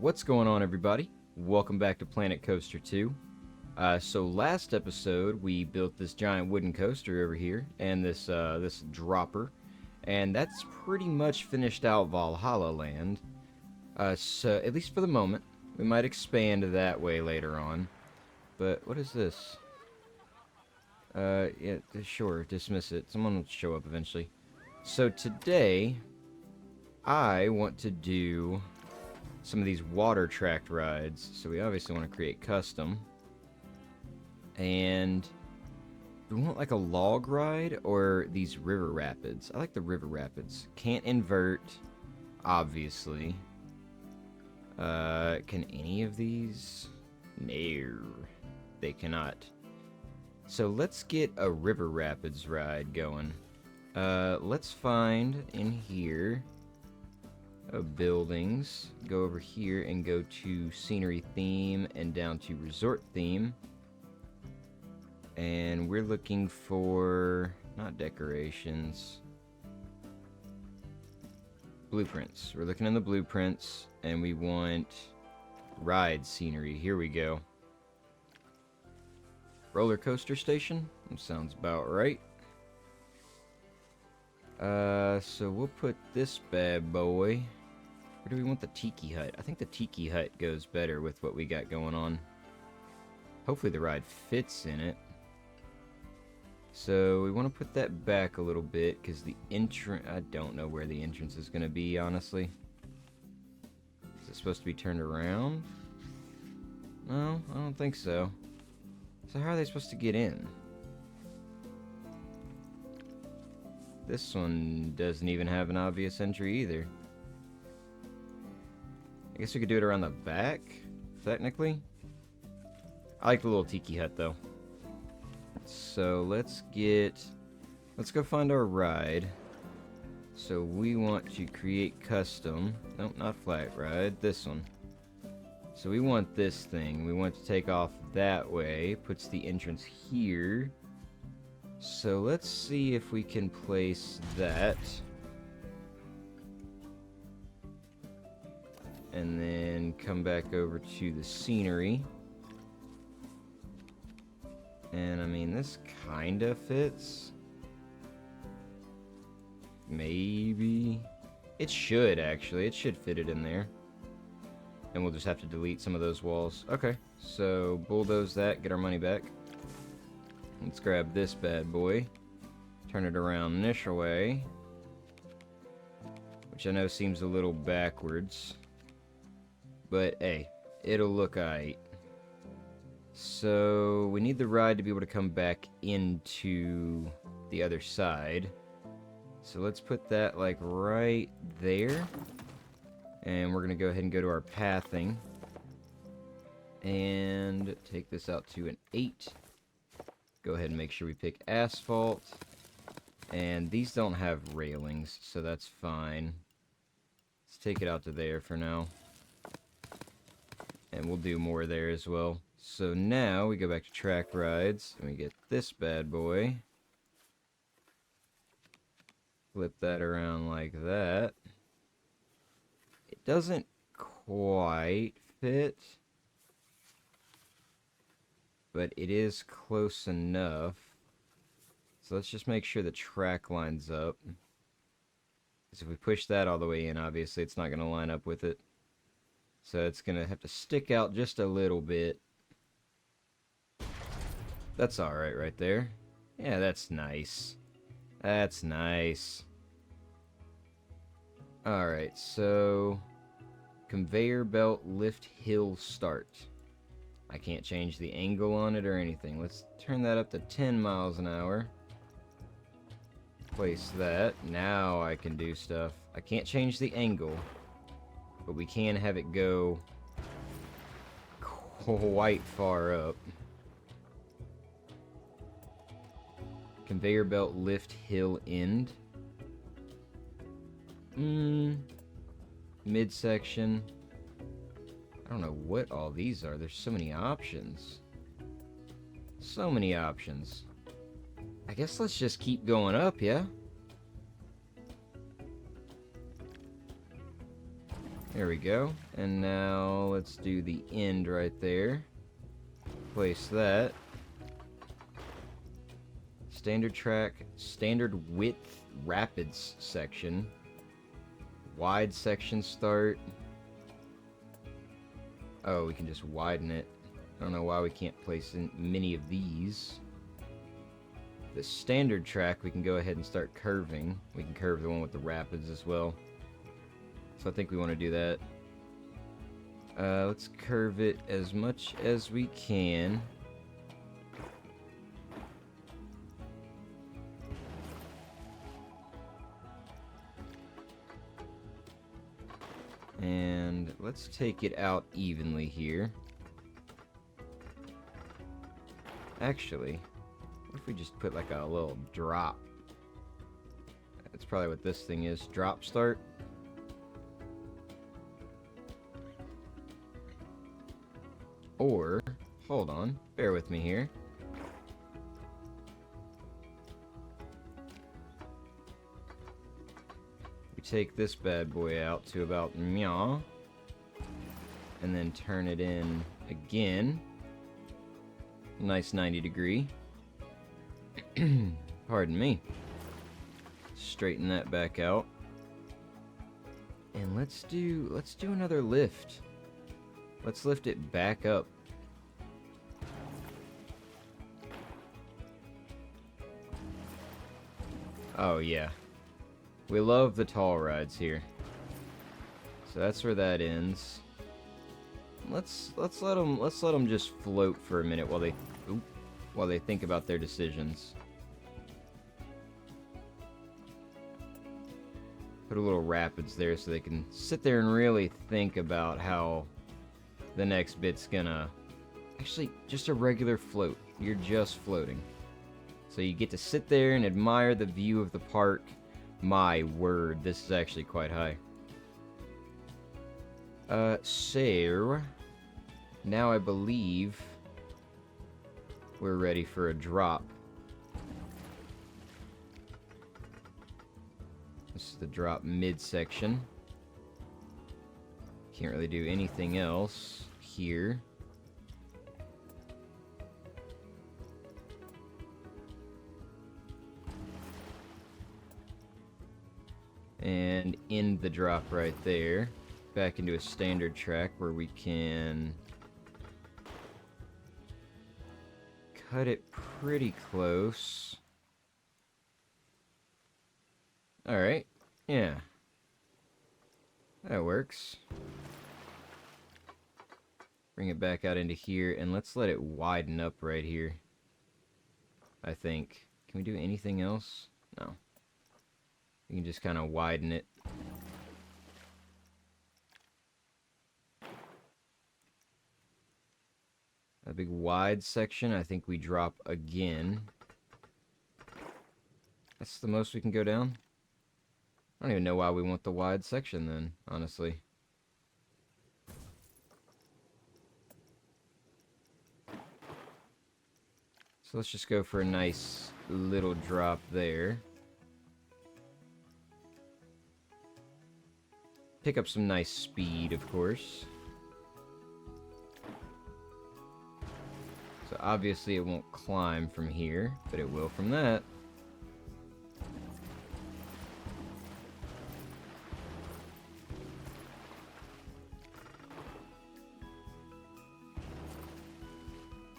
What's going on, everybody? Welcome back to Planet Coaster 2. So last episode we built this giant wooden coaster over here and this dropper, and that's pretty much finished out Valhalla Land. So at least for the moment, we might expand that way later on. But what is this? Yeah, sure, dismiss it. Someone will show up eventually. So today, I want to do some of these water tracked rides. So we obviously want to create custom. And we want like a log ride or these river rapids. I like the river rapids. Can't invert, obviously. Can any of these? No, they cannot. So let's get a river rapids ride going. Let's find in here buildings, go over here and go to scenery theme and down to resort theme, and we're looking for not decorations, blueprints. We're looking in the blueprints and we want ride scenery. Here we go. Roller coaster station, that sounds about right. So we'll put this bad boy. Where do we want the tiki hut? I think the tiki hut goes better with what we got going on. Hopefully the ride fits in it. So we want to put that back a little bit because the entrance, I don't know where the entrance is going to be, honestly. Is it supposed to be turned around? No, I don't think so. So how are they supposed to get in? This one doesn't even have an obvious entry either. I guess we could do it around the back, technically. I like the little tiki hut, though. So let's go find our ride. So we want to create custom. Nope, not flat ride, this one. So we want this thing. We want to take off that way. Puts the entrance here. So let's see if we can place that. And then come back over to the scenery. And I mean, this kinda fits. Maybe. It should, actually. It should fit it in there. And we'll just have to delete some of those walls. Okay, so bulldoze that, get our money back. Let's grab this bad boy. Turn it around this way. Which I know seems a little backwards. But hey, it'll look aight. So we need the ride to be able to come back into the other side. So let's put that like right there. And we're going to go ahead and go to our pathing. And take this out to an 8. Go ahead and make sure we pick asphalt. And these don't have railings, so that's fine. Let's take it out to there for now. And we'll do more there as well. So now we go back to track rides, and we get this bad boy. Flip that around like that. It doesn't quite fit, but it is close enough. So let's just make sure the track lines up. Because if we push that all the way in, obviously it's not going to line up with it. So it's going to have to stick out just a little bit. That's alright right there. Yeah, that's nice. That's nice. Alright, so conveyor belt lift hill start. I can't change the angle on it or anything. Let's turn that up to 10 miles an hour. Place that. Now I can do stuff. I can't change the angle, but we can have it go quite far up. Conveyor belt lift hill end. Midsection. I don't know what all these are. There's so many options. So many options. I guess let's just keep going up, yeah? There we go. And now let's do the end right there. Place that. Standard track, standard width rapids section. Wide section start. Oh, we can just widen it. I don't know why we can't place in many of these. The standard track, we can go ahead and start curving. We can curve the one with the rapids as well. So I think we want to do that. Let's curve it as much as we can. And let's take it out evenly here. Actually, what if we just put like a little drop? That's probably what this thing is. Drop start. Or, hold on, bear with me here. We take this bad boy out to about meow, and then turn it in again. Nice 90-degree. Pardon me. Straighten that back out. And let's do another lift. Let's lift it back up. Oh yeah. We love the tall rides here. So that's where that ends. Let's let them just float for a minute while they think about their decisions. Put a little rapids there so they can sit there and really think about how the next bit's gonna... Actually, just a regular float. You're just floating. So you get to sit there and admire the view of the park. My word, this is actually quite high. So... Now I believe we're ready for a drop. This is the drop midsection. Can't really do anything else here. And end the drop right there. Back into a standard track where we can cut it pretty close. Alright, yeah. That works. Bring it back out into here, and let's let it widen up right here. I think. Can we do anything else? No. We can just kind of widen it. A big wide section, I think we drop again. That's the most we can go down? I don't even know why we want the wide section then, honestly. So let's just go for a nice little drop there. Pick up some nice speed, of course. So obviously it won't climb from here, but it will from that.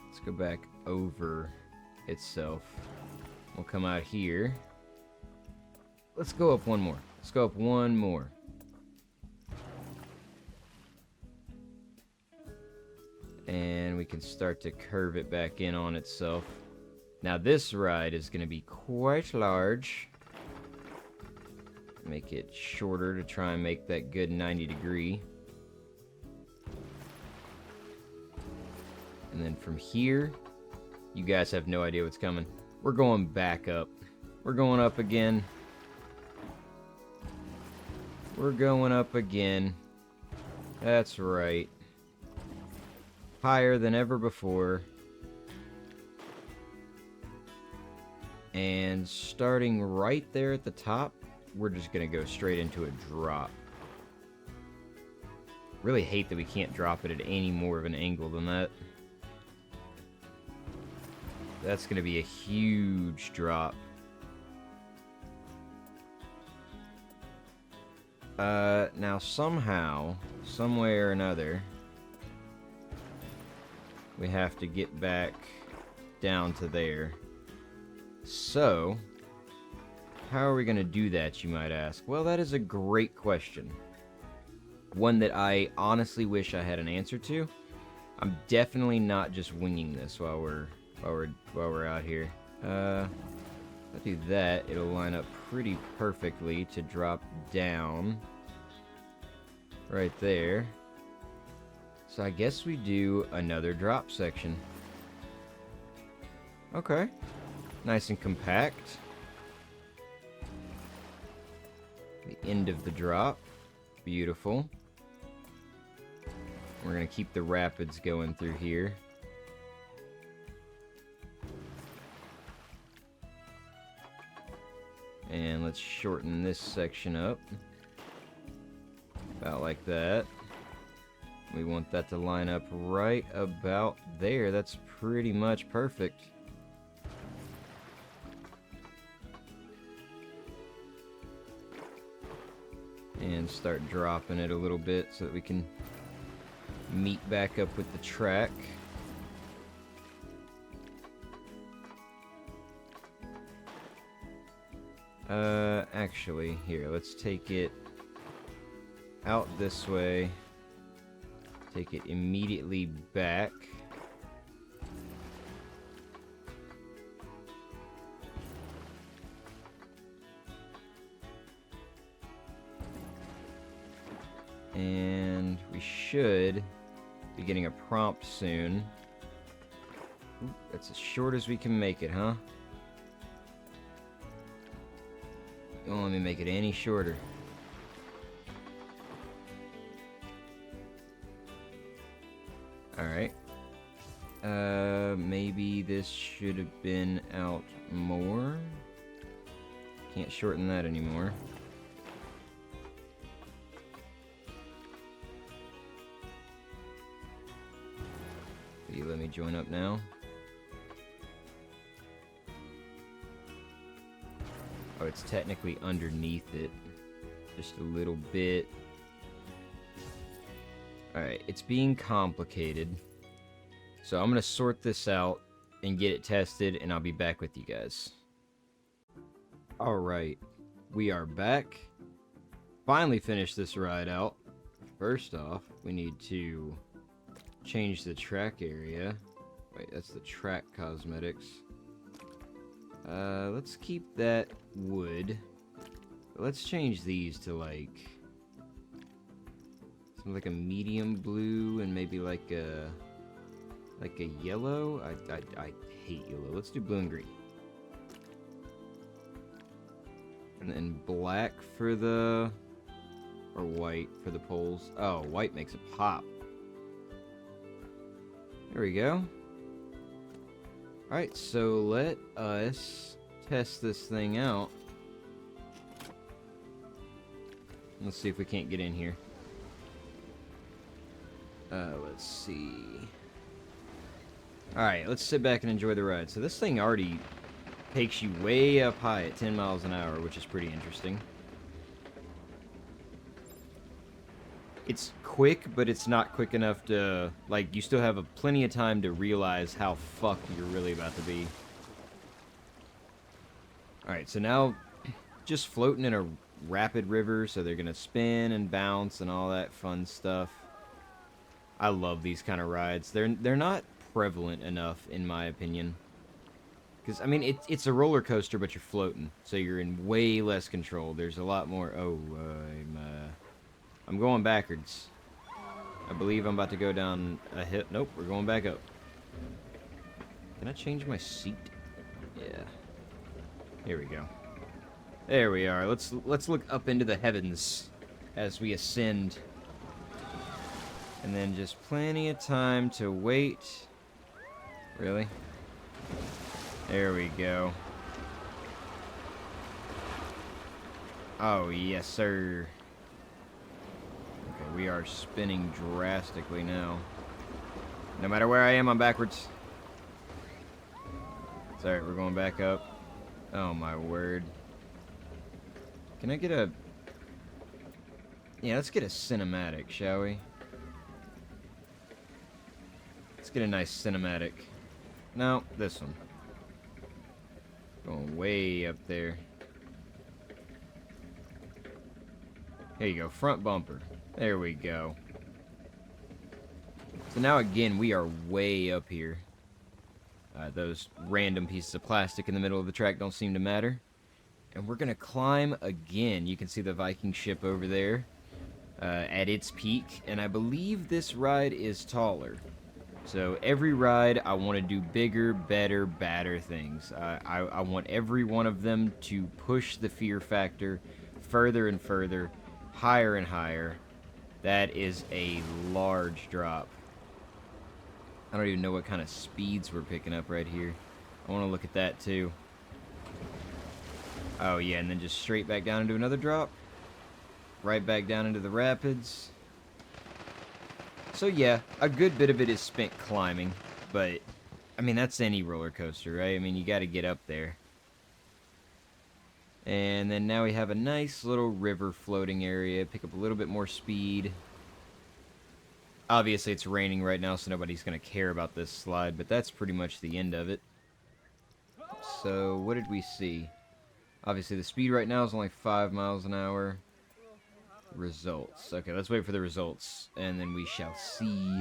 Let's go back over itself. We'll come out here. Let's go up one more. Let's go up one more. And we can start to curve it back in on itself. Now this ride is going to be quite large. Make it shorter to try and make that good 90-degree. And then from here, you guys have no idea what's coming. We're going back up. We're going up again. We're going up again. That's right. Higher than ever before. And starting right there at the top, we're just going to go straight into a drop. Really hate that we can't drop it at any more of an angle than that. That's going to be a huge drop. Now somehow, some way or another, we have to get back down to there. So, how are we going to do that, you might ask? Well, that is a great question. One that I honestly wish I had an answer to. I'm definitely not just winging this while we're out here. If I do that, it'll line up pretty perfectly to drop down right there. So I guess we do another drop section. Okay. Nice and compact. The end of the drop. Beautiful. We're going to keep the rapids going through here. And let's shorten this section up. About like that. We want that to line up right about there. That's pretty much perfect. And start dropping it a little bit so that we can meet back up with the track. Actually, here, let's take it out this way. Take it immediately back. And we should be getting a prompt soon. Ooh, that's as short as we can make it, huh? Don't let me make it any shorter. Alright. Maybe this should have been out more. Can't shorten that anymore. Will you let me join up now? Oh, it's technically underneath it. Just a little bit. Alright, it's being complicated. So I'm going to sort this out and get it tested, and I'll be back with you guys. Alright, we are back. Finally finished this ride out. First off, we need to change the track area. Wait, that's the track cosmetics. Let's keep that wood. Let's change these to like something like a medium blue and maybe like a yellow. I hate yellow. Let's do blue and green. And then black for the or white for the poles. Oh, white makes it pop. There we go. Alright, so let us test this thing out. Let's see if we can't get in here. Let's see. Alright, let's sit back and enjoy the ride. So this thing already takes you way up high at 10 miles an hour, which is pretty interesting. It's quick, but it's not quick enough to, like, you still have plenty of time to realize how fucked you're really about to be. Alright, so now, just floating in a rapid river, so they're gonna spin and bounce and all that fun stuff. I love these kind of rides. They're not prevalent enough, in my opinion. Because, I mean, it's a roller coaster, but you're floating, so you're in way less control. There's a lot more... Oh, I'm going backwards. I believe I'm about to go down a hill. Nope, we're going back up. Can I change my seat? Yeah. Here we go. There we are. Let's look up into the heavens as we ascend. And then just plenty of time to wait. Really? There we go. Oh, yes, sir. we are spinning drastically now. No matter where I am, I'm backwards. It's alright, we're going back up. Oh my word. Can I get a... Yeah, let's get a cinematic, shall we? Let's get a nice cinematic. No, this one. Going way up there. There you go, front bumper. There we go. So now again, we are way up here. Those random pieces of plastic in the middle of the track don't seem to matter. And we're going to climb again. You can see the Viking ship over there at its peak. And I believe this ride is taller. So every ride, I want to do bigger, better, badder things. I want every one of them to push the fear factor further and further, higher and higher. That is a large drop. I don't even know what kind of speeds we're picking up right here. I want to look at that too. Oh yeah, and then just straight back down into another drop. Right back down into the rapids. So yeah, a good bit of it is spent climbing, but I mean that's any roller coaster, right? I mean you got to get up there. And then now we have a nice little river floating area. Pick up a little bit more speed. Obviously it's raining right now, so nobody's going to care about this slide, but that's pretty much the end of it. So what did we see? Obviously the speed right now is only 5 miles an hour. Results. Okay, let's wait for the results, and then we shall see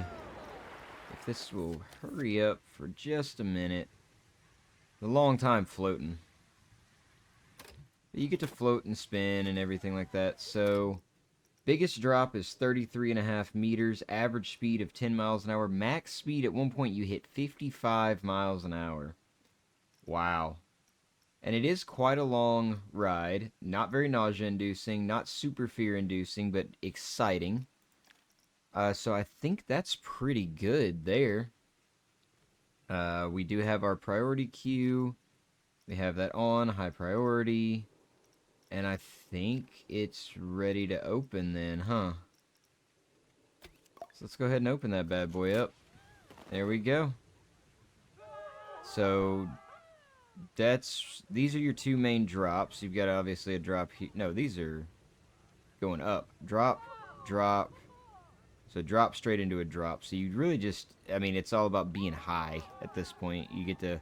if this will hurry up for just a minute. A long time floating. But you get to float and spin and everything like that, so... Biggest drop is 33.5 meters, average speed of 10 miles an hour. Max speed at one point you hit 55 miles an hour. Wow. And it is quite a long ride. Not very nausea-inducing, not super fear-inducing, but exciting. So I think that's pretty good there. We do have our priority queue. We have that on, high priority. And I think it's ready to open then, huh? So let's go ahead and open that bad boy up. There we go. So these are your two main drops. You've got obviously a drop here. No, these are going up. Drop, drop. So drop straight into a drop. So you really just, I mean, it's all about being high at this point. You get to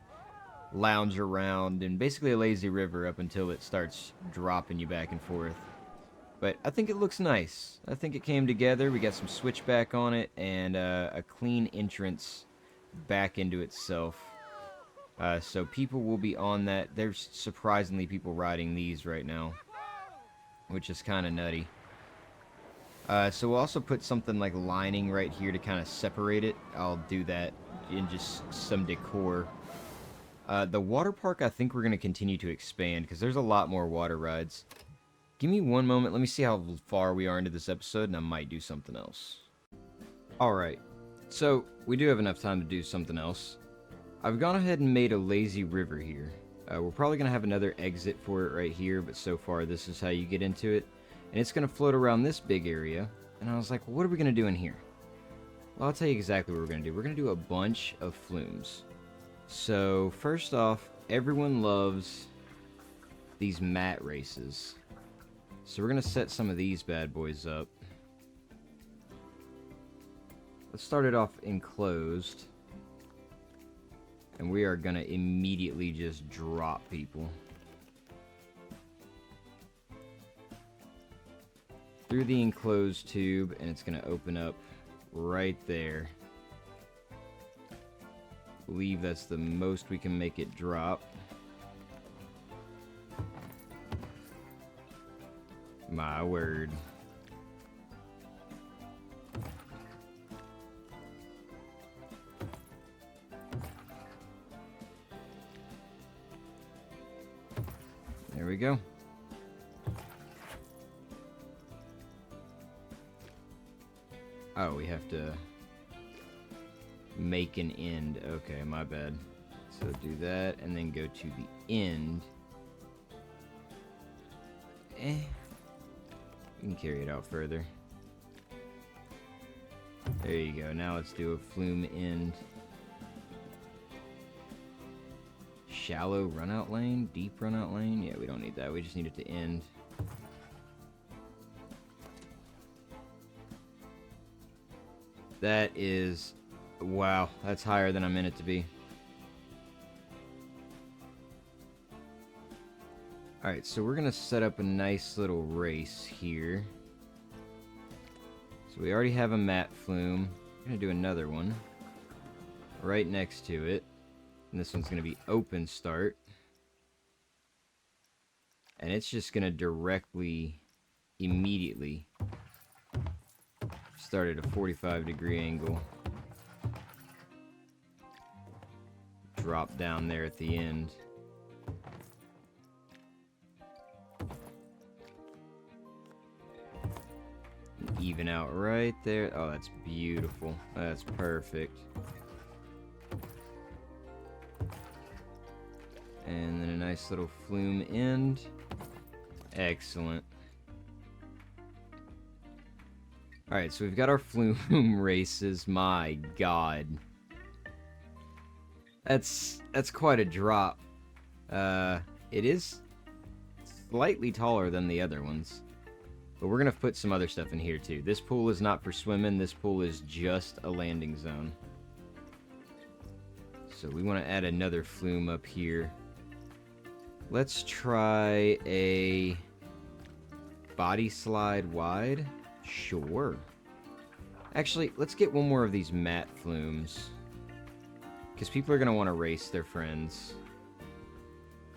lounge around and basically a lazy river up until it starts dropping you back and forth. But I think it looks nice. I think it came together. We got some switchback on it and a clean entrance back into itself. So people will be on that. There's surprisingly people riding these right now, which is kind of nutty. So we'll also put something like lining right here to kind of separate it. I'll do that in just some decor. The water park, I think we're going to continue to expand because there's a lot more water rides. Give me one moment. Let me see how far we are into this episode, and I might do something else. Alright, so we do have enough time to do something else. I've gone ahead and made a lazy river here. We're probably going to have another exit for it right here, but so far this is how you get into it. And it's going to float around this big area. And I was like, well, what are we going to do in here? Well, I'll tell you exactly what we're going to do. We're going to do a bunch of flumes. So, first off, everyone loves these mat races. So we're going to set some of these bad boys up. Let's start it off enclosed. And we are going to immediately just drop people. Through the enclosed tube, and it's going to open up right there. I believe that's the most we can make it drop. My word. There we go. Oh, we have to make an end. Okay, my bad. So do that and then go to the end. We can carry it out further. There you go. Now let's do a flume end. Shallow runout lane? Deep runout lane? Yeah, we don't need that. We just need it to end. That is... Wow, that's higher than I meant it to be. Alright, so we're going to set up a nice little race here. So we already have a mat flume. We're going to do another one right next to it. And this one's going to be open start. And it's just going to directly, immediately start at a 45-degree angle. Drop down there at the end. And even out right there. Oh, that's beautiful. That's perfect. And then a nice little flume end. Excellent. Alright, so we've got our flume races. My god. That's quite a drop. It is slightly taller than the other ones. But we're going to put some other stuff in here too. This pool is not for swimming. This pool is just a landing zone. So we want to add another flume up here. Let's try a body slide wide. Sure. Actually, let's get one more of these mat flumes. Because people are going to want to race their friends.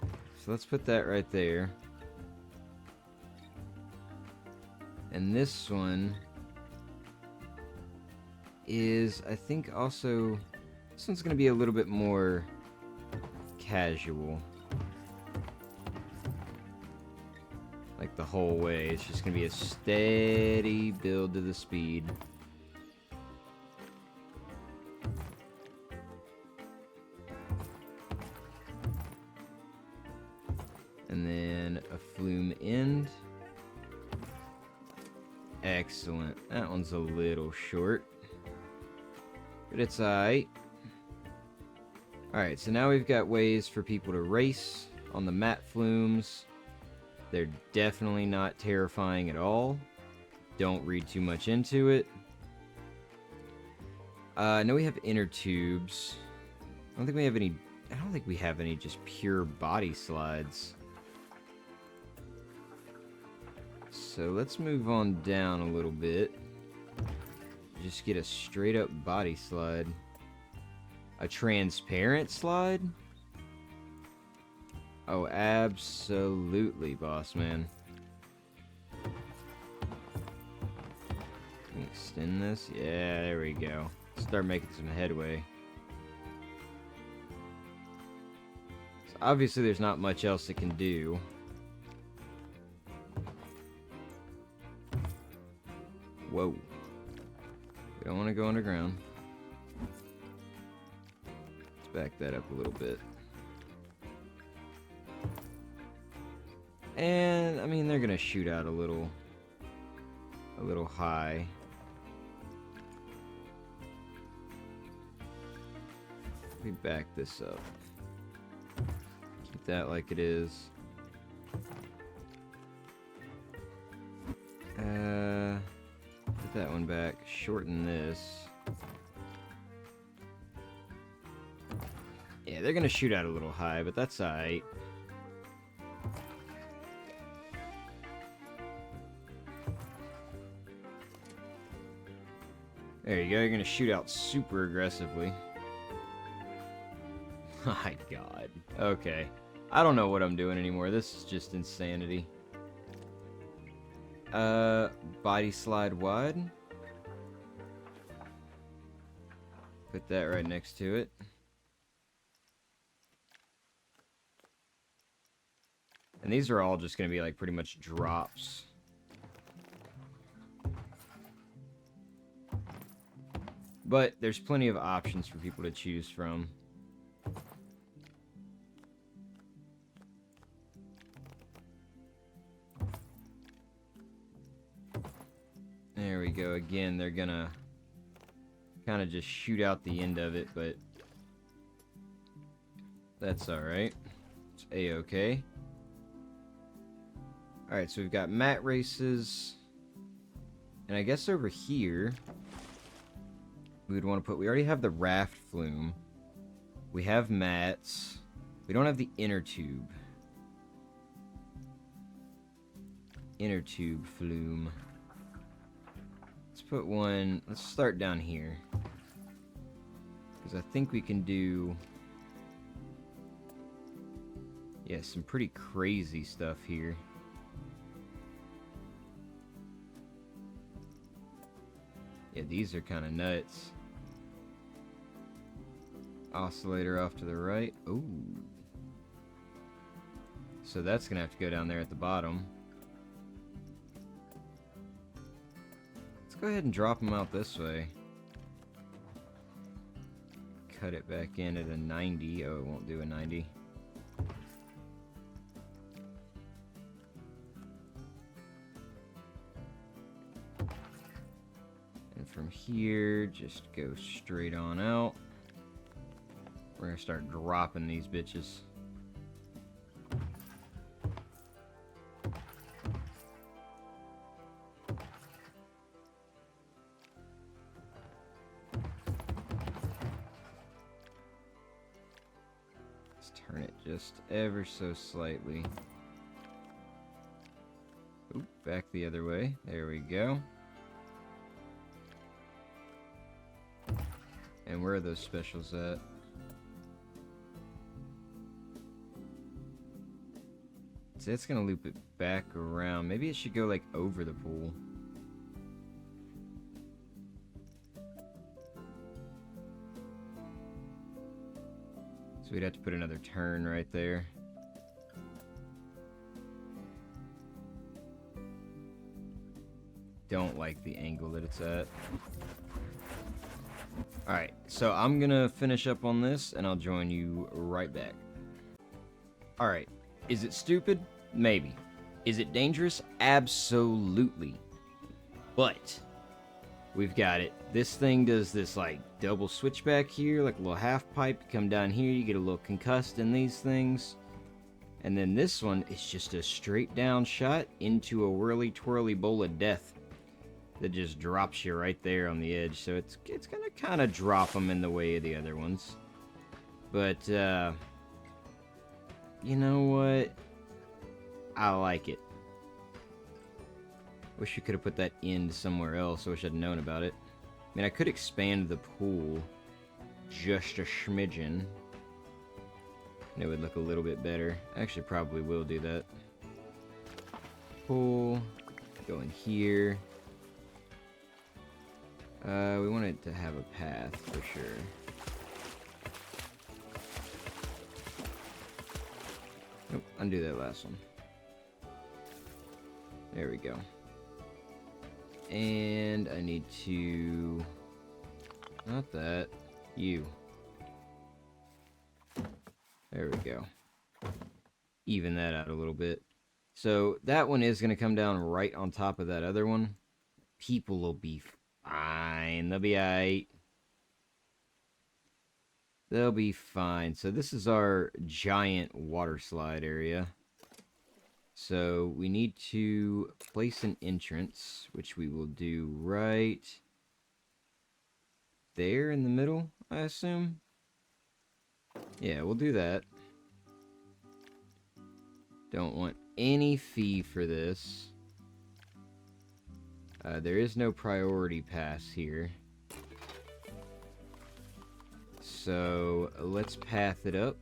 So let's put that right there. And this one is, I think, also... This one's going to be a little bit more casual. Like the whole way. It's just going to be a steady build to the speed. And then a flume end. Excellent. That one's a little short. But it's alright. Alright, so now we've got ways for people to race on the mat flumes. They're definitely not terrifying at all. Don't read too much into it. I know we have inner tubes. I don't think we have any just pure body slides. So let's move on down a little bit. Just get a straight up body slide. A transparent slide? Oh, absolutely, boss man. Can we extend this? Yeah, there we go. Start making some headway. So obviously there's not much else it can do. Whoa. We don't want to go underground. Let's back that up a little bit. And, I mean, they're going to shoot out a little high. We back this up. Keep that like it is. Put that one back. Shorten this. Yeah, they're gonna shoot out a little high, but that's alright. There you go, you're gonna shoot out super aggressively. My god. Okay. I don't know what I'm doing anymore. This is just insanity. Body slide wide. Put that right next to it. And these are all just going to be like pretty much drops. But there's plenty of options for people to choose from. There we go. Again, they're gonna kind of just shoot out the end of it, but that's alright. It's a-okay. Alright, so we've got mat races. And I guess over here, we would want to put... We already have the raft flume. We have mats. We don't have the inner tube. Inner tube flume. Let's put one... Let's start down here. Because I think we can do... Yeah, some pretty crazy stuff here. Yeah, these are kind of nuts. Oscillator off to the right. Ooh. So that's going to have to go down there at the bottom. Let's go ahead and drop them out this way. Cut it back in at a 90. Oh, it won't do a 90. And from here, just go straight on out. We're going to start dropping these bitches. Let's turn it just ever so slightly. Oop, back the other way. There we go. And where are those specials at? So it's gonna loop it back around. Maybe it should go like over the pool. So we'd have to put another turn right there. Don't like the angle that it's at. Alright, so I'm gonna finish up on this and I'll join you right back. Alright, is it stupid? Maybe. Is it dangerous? Absolutely. But we've got it. This thing does this like double switchback here, like a little half pipe. You come down here, you get a little concussed in these things. And then this one is just a straight down shot into a whirly twirly bowl of death that just drops you right there on the edge. So it's gonna kind of drop them in the way of the other ones. But you know what? I like it. Wish you could have put that end somewhere else. I wish I'd known about it. I mean, I could expand the pool just a smidgen, and it would look a little bit better. I actually probably will do that. Pool, go in here. We want it to have a path for sure. Nope, undo that last one. There we go. And I need to... Not that. You. There we go. Even that out a little bit. So that one is going to come down right on top of that other one. People will be fine. They'll be alright. They'll be fine. So this is our giant water slide area. So we need to place an entrance, which we will do right there in the middle, I assume. Yeah, we'll do that. Don't want any fee for this. There is no priority pass here. So let's path it up.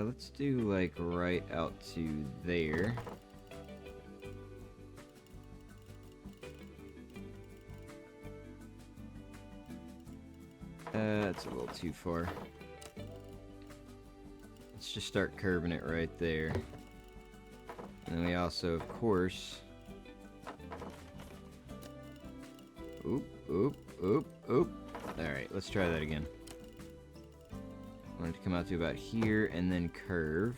Let's do like right out to there. That's a little too far. Let's just start curving it right there. And then we also, of course... Oop, oop, oop, oop. Alright, let's try that again. I want it to come out to about here and then curve.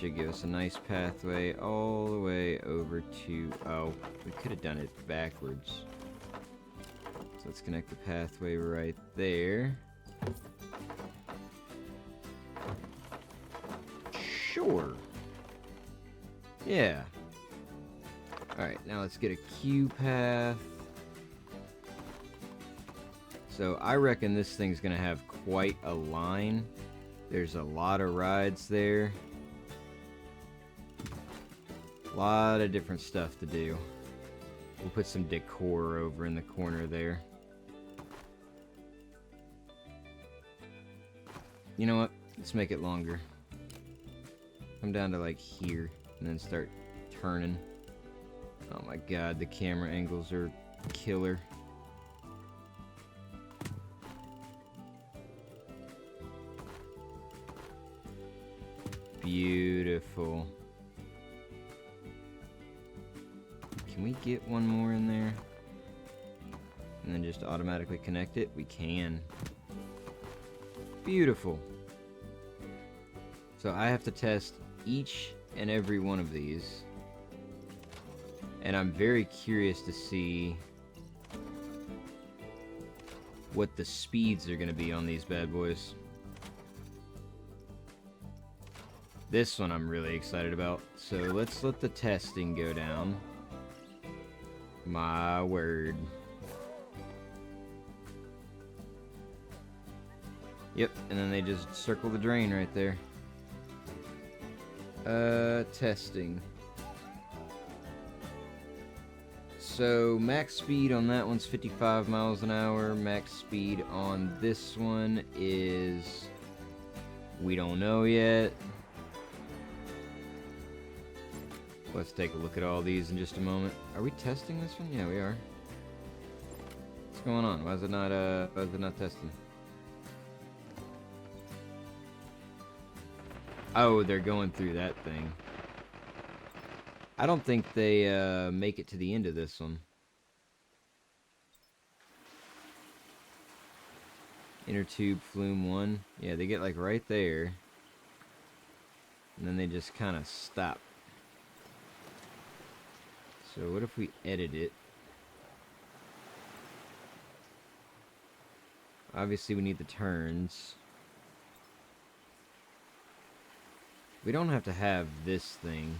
should give us a nice pathway all the way over to... Oh, we could have done it backwards. So let's connect the pathway right there. Sure. Yeah. Alright, now let's get a queue path. So I reckon this thing's gonna have quite a line. There's a lot of rides there. A lot of different stuff to do. We'll put some decor over in the corner there. You know what? Let's make it longer. Come down to like here and then start turning. Oh my god, the camera angles are killer. Beautiful. Can we get one more in there? And then just automatically connect it? We can. Beautiful. So I have to test each and every one of these. And I'm very curious to see what the speeds are going to be on these bad boys. This one I'm really excited about. So let's let the testing go down. My word. Yep, and then they just circle the drain right there. Testing. So max speed on that one's 55 miles an hour. Max speed on this one is... we don't know yet. Let's take a look at all these in just a moment. Are we testing this one? Yeah, we are. What's going on? Why is it not testing? Oh, they're going through that thing. I don't think they make it to the end of this one. Inner tube flume 1. Yeah, they get like right there. And then they just kind of stop. So what if we edit it? Obviously we need the turns. We don't have to have this thing.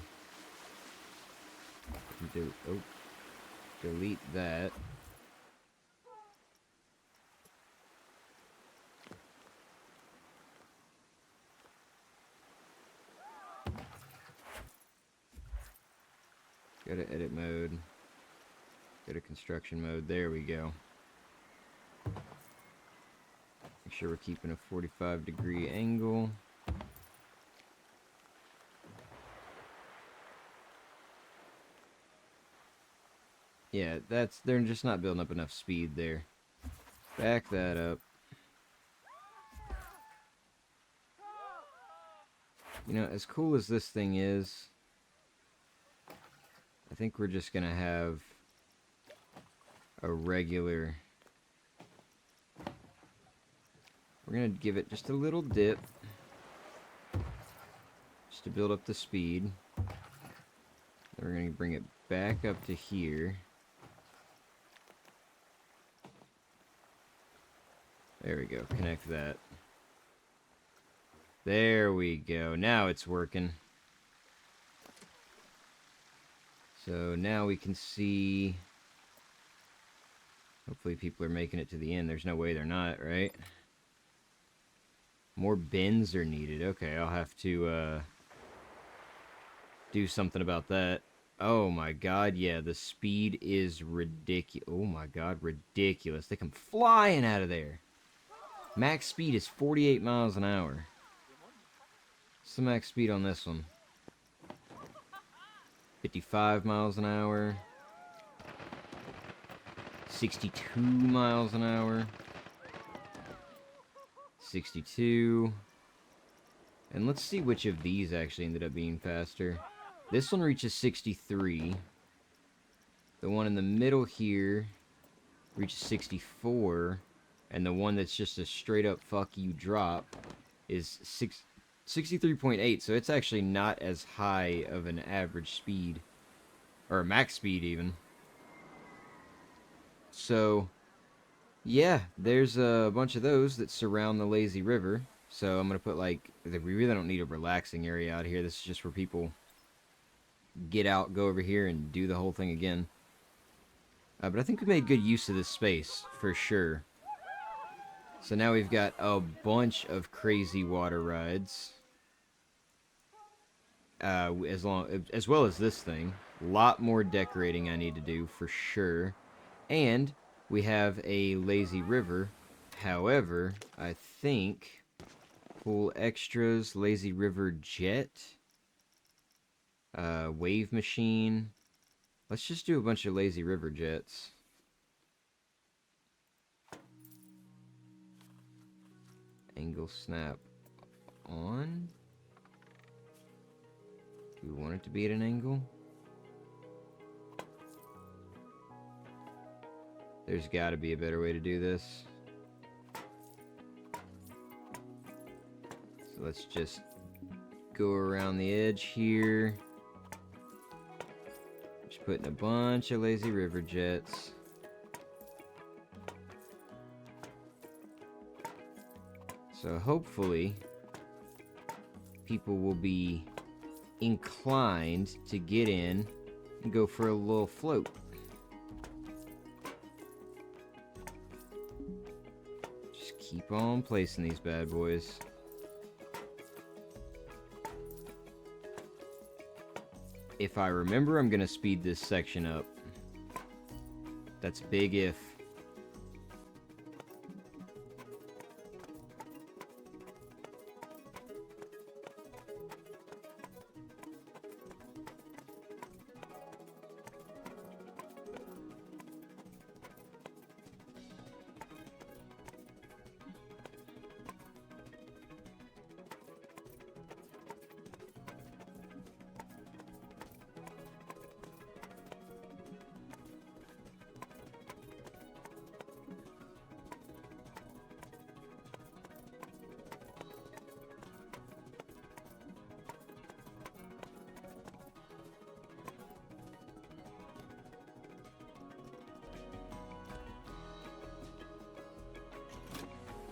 Delete that. Go to edit mode. Go to construction mode. There we go. Make sure we're keeping a 45-degree angle. Yeah, they're just not building up enough speed there. Back that up. You know, as cool as this thing is, I think we're just gonna have a regular... We're gonna give it just a little dip. Just to build up the speed. Then we're gonna bring it back up to here. There we go, connect that. There we go, now it's working. So now we can see... Hopefully people are making it to the end. There's no way they're not, right? More bins are needed. Okay, I'll have to do something about that. Oh my god, yeah, the speed is ridiculous. Oh my god, ridiculous. They come flying out of there. Max speed is 48 miles an hour. What's the max speed on this one? 55 miles an hour. 62 miles an hour. 62. And let's see which of these actually ended up being faster. This one reaches 63. The one in the middle here reaches 64. And the one that's just a straight up fuck you drop is 63.8, so it's actually not as high of an average speed. Or max speed, even. So, yeah, there's a bunch of those that surround the lazy river. So I'm going to put, like, we really don't need a relaxing area out here. This is just where people get out, go over here, and do the whole thing again. But I think we made good use of this space, for sure. So now we've got a bunch of crazy water rides. As well as this thing. A lot more decorating I need to do, for sure. And we have a lazy river. However, I think pool extras, lazy river jet, wave machine. Let's just do a bunch of lazy river jets. Angle snap on. Do we want it to be at an angle? There's got to be a better way to do this. So let's just go around the edge here. Just putting a bunch of lazy river jets. So hopefully people will be inclined to get in and go for a little float. Just keep on placing these bad boys. If I remember, I'm gonna speed this section up. That's big if.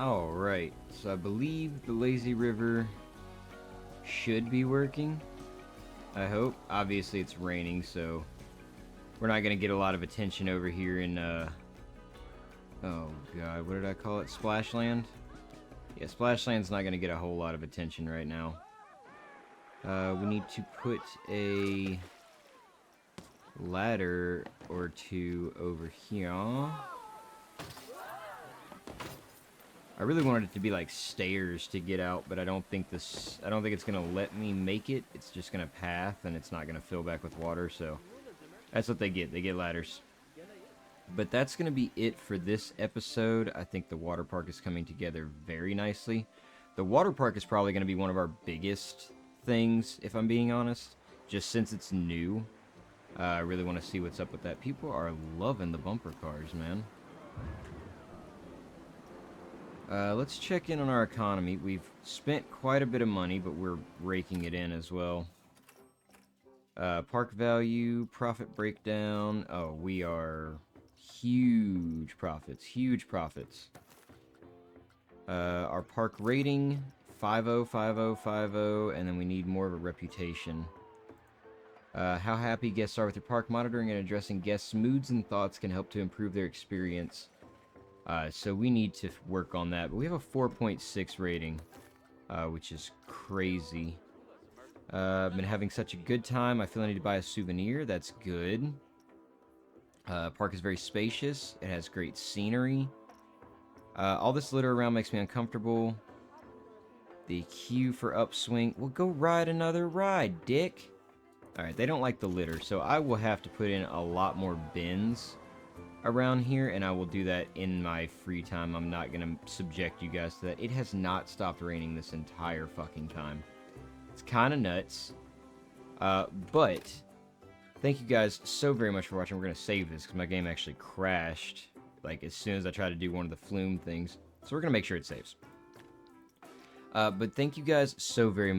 Alright, so I believe the lazy river should be working. I hope. Obviously it's raining, so we're not going to get a lot of attention over here in, oh god, what did I call it? Splashland? Yeah, Splashland's not going to get a whole lot of attention right now. We need to put a ladder or two over here. I really wanted it to be like stairs to get out, but I don't think it's gonna let me make it. It's just gonna path, and it's not gonna fill back with water, so that's what they get. They get ladders. But that's gonna be it for this episode. I think the water park is coming together very nicely. The water park is probably gonna be one of our biggest things, if I'm being honest, just since it's new. I really want to see what's up with that. People are loving the bumper cars, man. Let's check in on our economy. We've spent quite a bit of money, but we're raking it in as well. Park value, profit breakdown. Oh, we are huge profits, huge profits. Our park rating, 5.0, 5.0, 5.0, and then we need more of a reputation. How happy guests are with your park. Monitoring and addressing guests' moods and thoughts can help to improve their experience. So we need to work on that. But we have a 4.6 rating, which is crazy. I've been having such a good time. I feel I need to buy a souvenir. That's good. Park is very spacious. It has great scenery. All this litter around makes me uncomfortable. The queue for upswing. Well, go ride another ride, dick. Alright, they don't like the litter, so I will have to put in a lot more bins around here, and I will do that in my free time. I'm not going to subject you guys to that. It has not stopped raining this entire fucking time. It's kind of nuts. But thank you guys so very much for watching. We're going to save this because my game actually crashed like as soon as I tried to do one of the flume things. So we're going to make sure it saves. But thank you guys so very.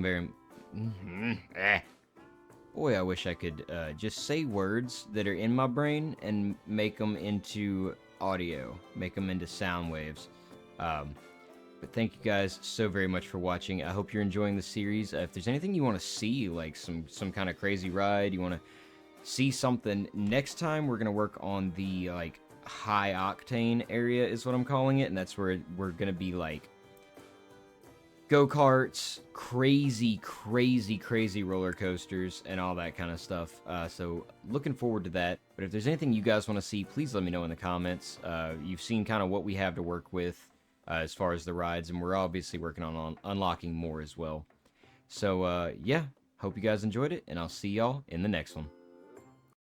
Boy, I wish I could just say words that are in my brain and make them into audio, make them into sound waves. But thank you guys so very much for watching. I hope you're enjoying the series. If there's anything you want to see, like some kind of crazy ride, you want to see something, next time we're gonna work on the like high octane area is what I'm calling it, and that's where we're gonna be like go-karts, crazy roller coasters, and all that kind of stuff. So looking forward to that. But if there's anything you guys want to see, please let me know in the comments. You've seen kind of what we have to work with as far as the rides, and we're obviously working on unlocking more as well. So yeah, hope you guys enjoyed it, and I'll see y'all in the next one.